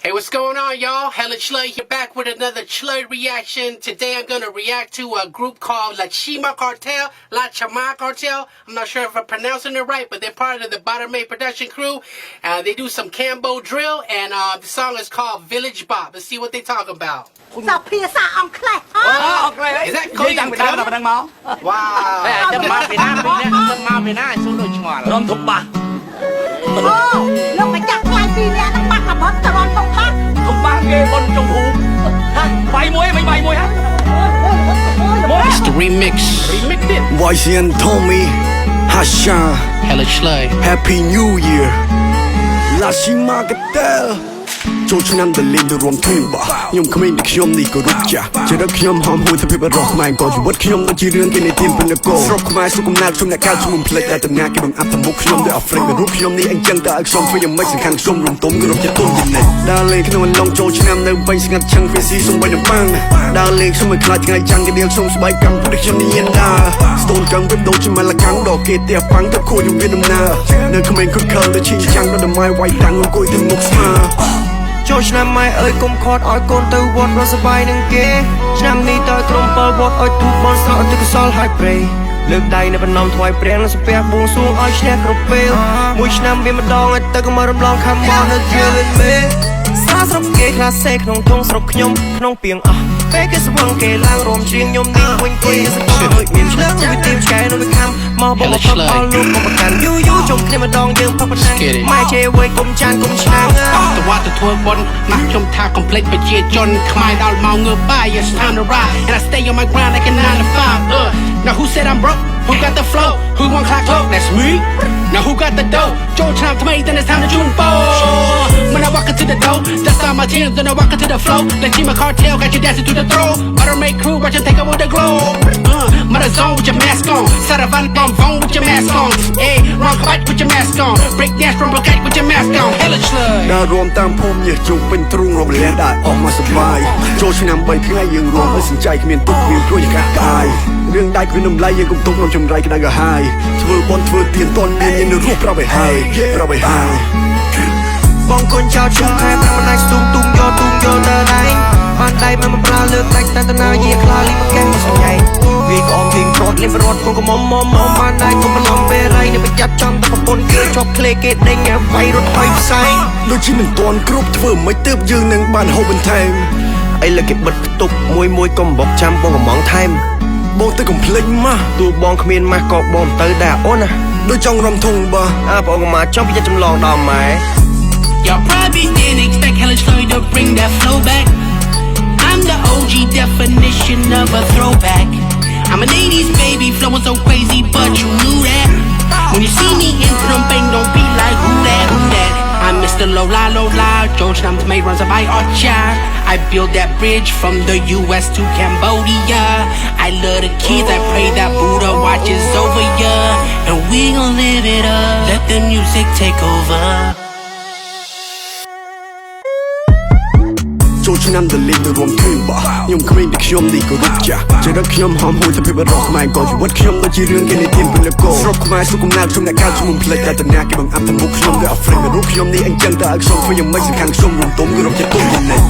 Hey, what's going on, y'all? Helen Schley here, back with another Schley reaction. Today I'm gonna react to a group called La Chima Cartel, La Chama Cartel. I'm not sure if I'm pronouncing it right, but they're part of the Bottomay production crew. They do some Cambo drill, and the song is called Village Bop. Let's see what they talk about. Is that Cody Young Wow. It's the remix. Remixed it. YCN Tommy Hasha Helen Schley. Happy New Year La Chima Cartel ចូលឆ្នាំដែលលេងទៅរួមគ្នាបោះខ្ញុំក្មេងតែខ្ញុំនេះក៏រូបចាស់ជារកខ្ញុំហមហួយទៅពីបរោះខ្មែរក៏ជីវិតខ្ញុំដូចជារឿងគេនិទានពីនគរស្រុកខ្មែរសុខកំណើតខ្ញុំអ្នកកើតជំនុំផ្លេចតែតំណាគេបង្អាប់ទៅមុខខ្ញុំដោយអហ្វ្រិករូបខ្ញុំនេះអញ្ចឹងតើឲ្យខ្ញុំធ្វើយ៉ាងម៉េចសំខាន់ខ្ញុំរំទុំគ្រប់ជាទុំចំណេះដើរលេងក្នុងអន្លងចូលឆ្នាំនៅពេញស្ងាត់ឆឹងវាស៊ីសំបីនឹងបាំងដើរលេងខ្ញុំមិនខ្លាចថ្ងៃចាំងគេដៀលខ្ញុំស្បែកកម្មពុទ្ធខ្ញុំនេះញ៉ាំស្ទូនកំវិបដូចជាម៉ាឡាកាំងដល់គេទៀប៉ាំងទៅខួយយើងវាដំណើរនៅក្មេងគ្រប់ខលដូចឈីចាំងដល់ម៉ៃវាយតាំងអង្គុយទៅមុខស្មាចូលឆ្នាំម៉ែអើយកុំខត់ឲ្យកូនទៅវត្តរស់សប្បាយនឹងគេឆ្នាំនេះតើក្រុម7វត្តឲ្យទូបនស្រកទៅកសលហើយព្រៃលើកដៃនៅបំណងថ្វាយព្រះនិងសំពះបួងសួងឲ្យឈ្នះគ្រប់ពេលមួយឆ្នាំវាម្ដងឲ្យទៅកុំរំលងខំមកនៅជឿវិញមេស្រាស្រុកគេខ្លះសេក្នុងធុងស្រុកខ្ញុំក្នុងពីងអស់ពេលគេស្វឹងគេឡើងរួមច្រៀងខ្ញុំនេះវិញគេសប្បាយដូចមានឆ្លើងវាទៀមឆ្កែនៅវាខំមកបងអស់លោកមកកាន់យូយូជុំគ្នាម្ដងយើងផឹកប៉ុណ្ណឹងម៉ែជេវៃគុំចានគុំឆ្ងាងតវត្តទៅធ្វើបុណ្យណាស់ខ្ញុំថាកុំភ្លេចប្រជាជនខ្មែរដល់មកងើបបាយ It's time to ride and I stay on my grind like a 9 to 5 Now who said I'm broke Who got the flow Who want clock cloak That's me Now who got the dough ចូលឆ្នាំថ្មី then it's time to June 4 When I walk into the door Dust on my tears then I walk into the flow La Chima Cartel got you dancing to the throw Bottomay crew watch them take over the globe Mother zone with your mask on Saravan bomb phone with your mask on Hey rock fight with your mask on Break dance from Brooklyn with your mask on Helen Schley ដើររួមតាមភូមិញើសជុំពេញទ្រូងរំលែកដែរអស់មកសប្បាយចូលឆ្នាំ3ថ្ងៃយើងរួមមិនសំចៃគ្មានទុកមានព្រួយកាក់កាយរឿងដៃគ្មានតម្លៃយើងកុំទុកក្នុងចម្រៃក្តៅក្រហាយធ្វើបន់ធ្វើទៀនតន់មាននៅរូបប្រាប់ឲ្យហើយប្រាប់ឲ្យហើយបងកូនចៅជុំខែប្រមិនអាចស្ទុំទុំយកដើរដៃបានដៃមកប្រើលើកដាច់តែតណាយាខ្លាលីមកកែមកសញ្ញៃវាក្អមវិញប្រត់លេបរត់កូនកុំមុំបានដៃកុំបន្លំពេលរៃនៅប្រយ័ត្នចំទៅប្រពន្ធគេជាប់ក្លេគេដេញឲ្យវាយរត់ហើយផ្សែងដូចជាមិនទាន់គ្រប់ធ្វើមិនទើបយើងនឹងបានហូបបន្ថែមអីលើគេបិទផ្ទុកមួយកុំបកចាំបងកំងថែមបងទៅកំភ្លេចម៉ាស់ទោះបងគ្មានម៉ាស់ក៏បងទៅដែរអូនណាដូចចង់រំធុងបើបងក៏មកចង់ប្រយ័ត្នចម្លងដល់ម៉ែ Y'all probably didn't expect Helen Schley to bring that flow back I'm the OG definition of a throwback I'm an 80s baby flowing so crazy but you knew that When you see me in Phnom Penh don't be like who that I'm Mr. Lola George Nam to make runs by Archa I built that bridge from the US to Cambodia I love the kids I pray that Buddha watches over ya And we gon' live it up Let the music take overចូលឆ្នាំដែលលេងទៅរួមគ្នាបោះខ្ញុំក្មេងតែខ្ញុំនេះក៏រូបចាស់ជារកខ្ញុំហមហួយទៅពីបរោះខ្មែរក៏ជីវិតខ្ញុំដូចជារឿងគេនិទានពីនគរស្រុកខ្មែរសុខកំណើតខ្ញុំអ្នកកើតជំនុំផ្លេចតែតំណាគេបង្អាប់ទៅមុខខ្ញុំដោយអហ្វ្រិករូបខ្ញុំនេះអញ្ចឹងតើឲ្យខ្ញុំធ្វើយ៉ាងម៉េចសំខាន់ខ្ញុំរំទុំគ្រប់ជាទុំចំណេះ